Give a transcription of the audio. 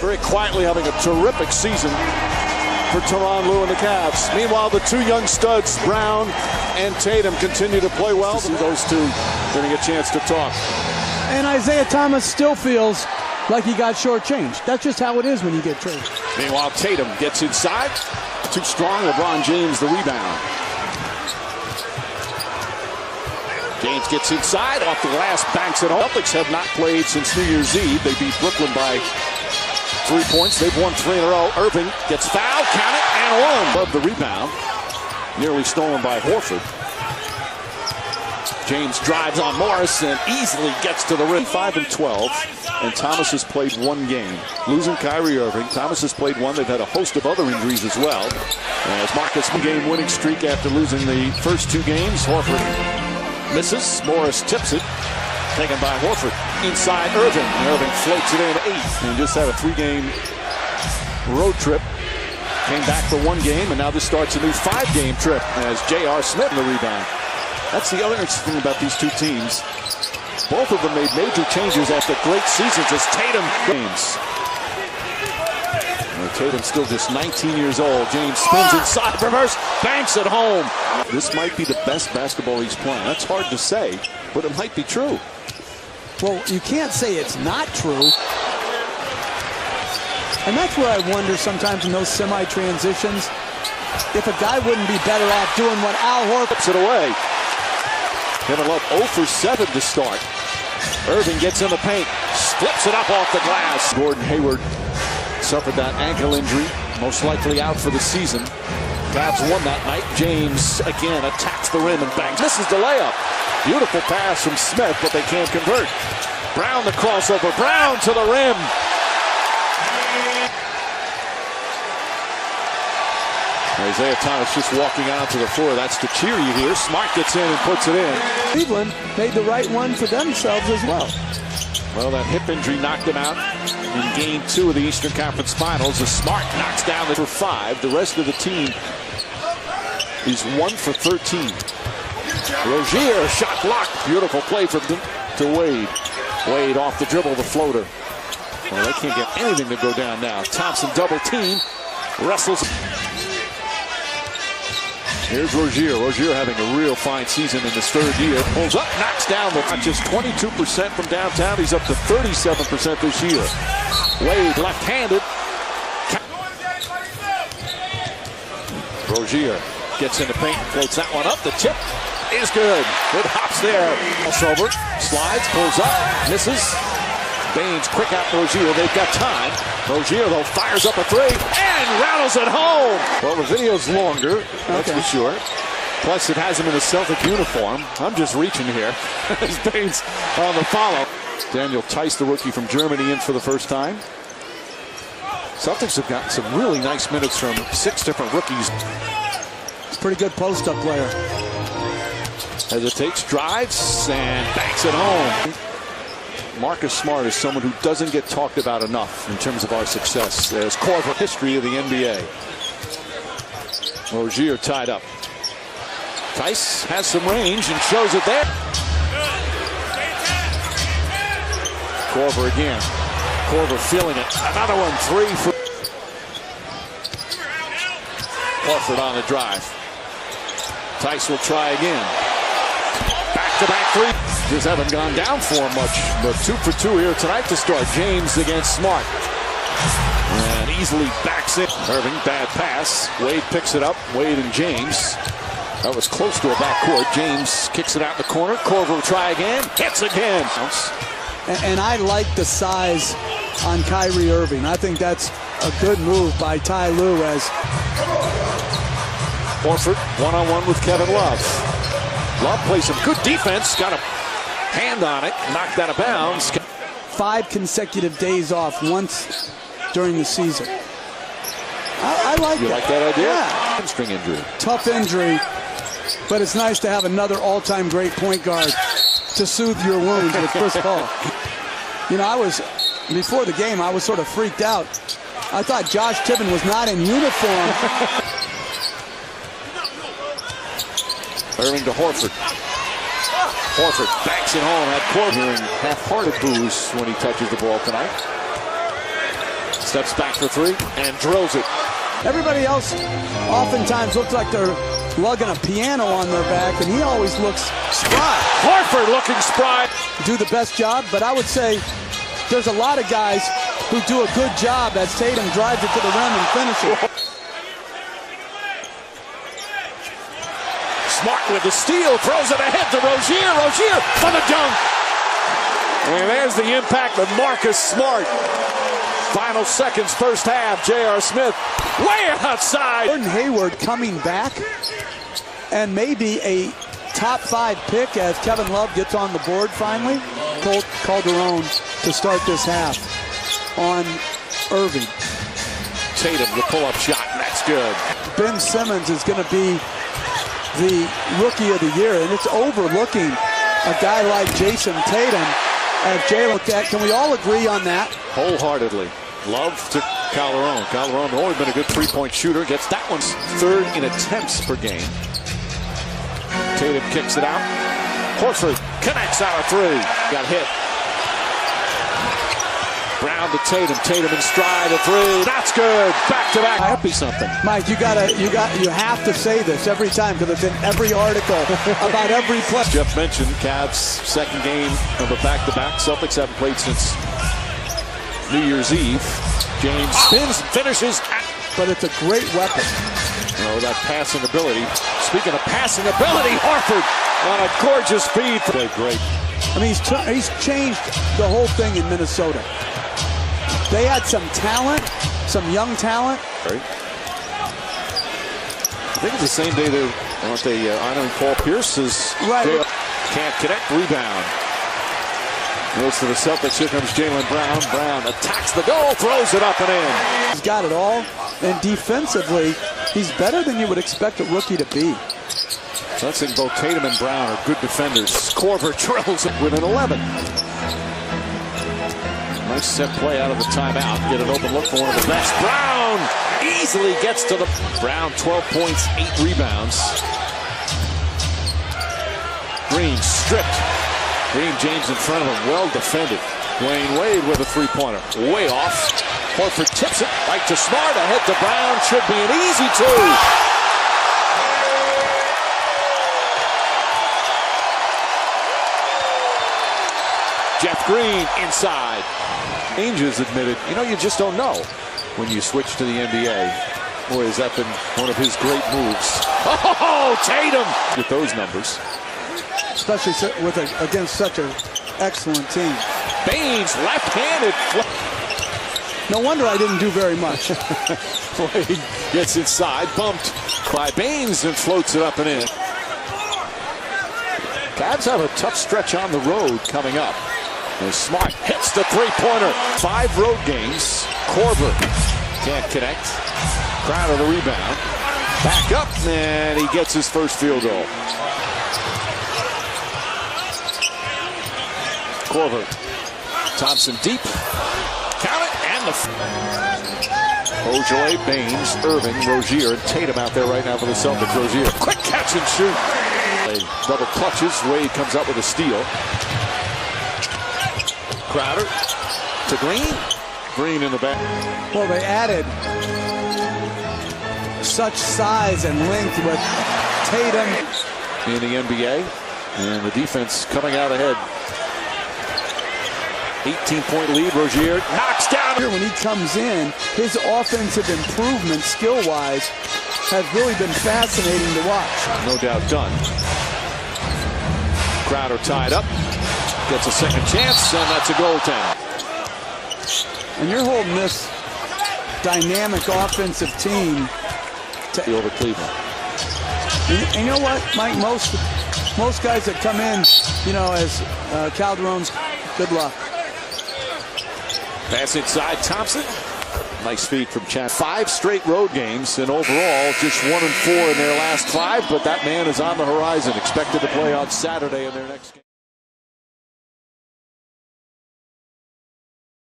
Very quietly having a terrific season for Tyronn Lue and the Cavs. Meanwhile, the two young studs, Brown and Tatum, continue to play well. See those two getting a chance to talk. And Isaiah Thomas still feels like he got shortchanged. That's just how it is when you get traded. Meanwhile, Tatum gets inside. Too strong. LeBron James the rebound. James gets inside, off the glass, banks it off. Celtics have not played since New Year's Eve. They beat Brooklyn by 3 points. They've won 3 in a row. Irving gets fouled, count it, and one. Above the rebound. Nearly stolen by Horford. James drives on Morris and easily gets to the rim. 5 and 12, and Thomas has played 1 game. Losing Kyrie Irving, Thomas has played 1. They've had a host of other injuries as well. As Marcus game winning streak after losing the first 2 games. Horford misses. Morris tips it. Taken by Horford. Inside Irving. Irving floats it in 8. And just had a 3-game road trip. Came back for 1 game, and now this starts a new 5-game trip as J.R. Smith in the rebound. That's the other interesting thing about these two teams. Both of them made major changes after great seasons as Tatum games. Tatum's still just 19 years old. James spins inside, reverse, banks at home. This might be the best basketball he's playing. That's hard to say, but it might be true. Well, you can't say it's not true. And that's where I wonder sometimes in those semi-transitions if a guy wouldn't be better off doing what Al Horford puts it away. Kevin Love 0 for 7 to start. Irving gets in the paint, flips it up off the glass. Gordon Hayward suffered that ankle injury, most likely out for the season. Cavs won that night. James again attacks the rim and bangs. Misses the layup. Beautiful pass from Smith, but they can't convert. Brown the crossover. Brown to the rim. Isaiah Thomas just walking out to the floor. That's to cheer you here. Smart gets in and puts it in. Cleveland made the right one for themselves as well. Well, that hip injury knocked him out in Game 2 of the Eastern Conference Finals. As Smart knocks down for 5. The rest of the team is 1 for 13. Rozier, shot blocked. Beautiful play from to Wade. Wade off the dribble, the floater. Well, they can't get anything to go down now. Thompson double team. Wrestles. Here's Rozier. Rozier having a real fine season in his 3rd year. Pulls up, knocks down the just 22% from downtown. He's up to 37% this year. Wade left-handed. Rozier gets in the paint and floats that one up. The tip is good. Good hops there. Crossover, slides, pulls up, misses. Baines quick out Rozier. They've got time. Rozier, though, fires up a 3 and rattles it home. Well, the video's longer, that's for sure. Plus, it has him in a Celtic uniform. I'm just reaching here. As Baines on the follow. Daniel Tice, the rookie from Germany, in for the first time. Celtics have gotten some really nice minutes from 6 different rookies. Pretty good post-up player. Hesitates, drives, and banks it home. Marcus Smart is someone who doesn't get talked about enough in terms of our success. There's core of history of the NBA. Rozier tied up. Tice has some range and shows it there. Korver again. Korver feeling it. Another one, 3 for Horford on the drive. Tice will try again. Back-to-back 3. Just haven't gone down for him much, but 2 for 2 here tonight to start. James against Smart. And easily backs it. Irving, bad pass. Wade picks it up. Wade and James. That was close to a backcourt. James kicks it out in the corner. Korver will try again. Hits again. And I like the size on Kyrie Irving. I think that's a good move by Ty Lue as Horford one-on-one with Kevin Love. Love plays some good defense. Got a hand on it. Knocked out of bounds. 5 consecutive days off once during the season. I like You that. like that idea? Yeah. Hamstring injury. Tough injury, but it's nice to have another all-time great point guard to soothe your wounds with Chris Paul. You know, before the game, I was sort of freaked out. I thought Josh Tibbin was not in uniform. Irving to Horford. Horford banks it home. Had Korver hearing half-hearted boos when he touches the ball tonight. Steps back for three and drills it. Everybody else oftentimes looks like they're lugging a piano on their back, and he always looks spry. Horford looking spry. Do the best job, but I would say there's a lot of guys who do a good job as Tatum drives it to the rim and finishes. Smart with the steal, throws it ahead to Rozier. Rozier for the dunk. And there's the impact of Marcus Smart. Final seconds, first half. J.R. Smith way outside. Gordon Hayward coming back, and maybe a top 5 pick as Kevin Love gets on the board finally. Colt Calderon to start this half on Irving. Tatum, the pull-up shot, and that's good. Ben Simmons is going to be the rookie of the year, and it's overlooking a guy like Jason Tatum as Jalen. Can we all agree on that? Wholeheartedly. Love to Calderon. Calderon always been a good three-point shooter. Gets that one third in attempts per game. Tatum kicks it out. Horford connects out a three. Got hit. Brown to Tatum. Tatum in stride, a three. That's good. Back to back. Happy something. Mike, you have to say this every time because it's in every article about every play. Jeff mentioned Cavs' second game of a back-to-back. Celtics haven't played since New Year's Eve. James spins and finishes. But it's a great weapon. Oh, that passing ability. Speaking of passing ability, Horford on a gorgeous feed. Played great. I mean, he's changed the whole thing in Minnesota. They had some talent, some young talent. Right. I think it's the same day they honoring Paul Pierce as right. Can't connect, rebound. Goes to the Celtics. Here comes Jaylen Brown. Brown attacks the goal, throws it up and in. He's got it all, and defensively, he's better than you would expect a rookie to be. So that's in both Tatum and Brown are good defenders. Korver drills it with an 11. Nice set play out of the timeout. Get an open look for one of the best. Brown easily gets to the... Brown, 12 points, 8 rebounds. Green stripped. Green James in front of him, well defended. Dwayne Wade with a three-pointer. Way off. Horford tips it right to Smart. Ahead to Brown. Should be an easy two. Jeff Green inside. Ainge admitted, you just don't know when you switch to the NBA. Boy, has that been one of his great moves. Oh, Tatum! With those numbers. Especially against such an excellent team. Baines, left-handed. No wonder I didn't do very much. Wade gets inside, bumped by Baines and floats it up and in. Cavs have a tough stretch on the road coming up. And Smart hits the three-pointer. 5 road games. Korver can't connect. Crowder the rebound. Back up, and he gets his first field goal. Korver. Thompson deep. Count it, and the... Ojale, Baines, Irving, Rozier, and Tatum out there right now for the Celtics. Rozier, quick catch and shoot. Double clutches. Wade comes up with a steal. Crowder to Green. Green in the back. Well, they added such size and length with Tatum in the NBA. And the defense coming out ahead. 18-point lead. Rozier knocks down. When he comes in, his offensive improvement skill-wise has really been fascinating to watch. No doubt done. Crowder tied up. Gets a second chance, and that's a goaltender. And you're holding this dynamic offensive team to over Cleveland. And you know what, Mike? Most guys that come in, as Calderon's, good luck. Pass inside, Thompson. Nice feed from Chad. 5 straight road games, and overall just 1-4 in their last 5. But that man is on the horizon, expected to play on Saturday in their next game.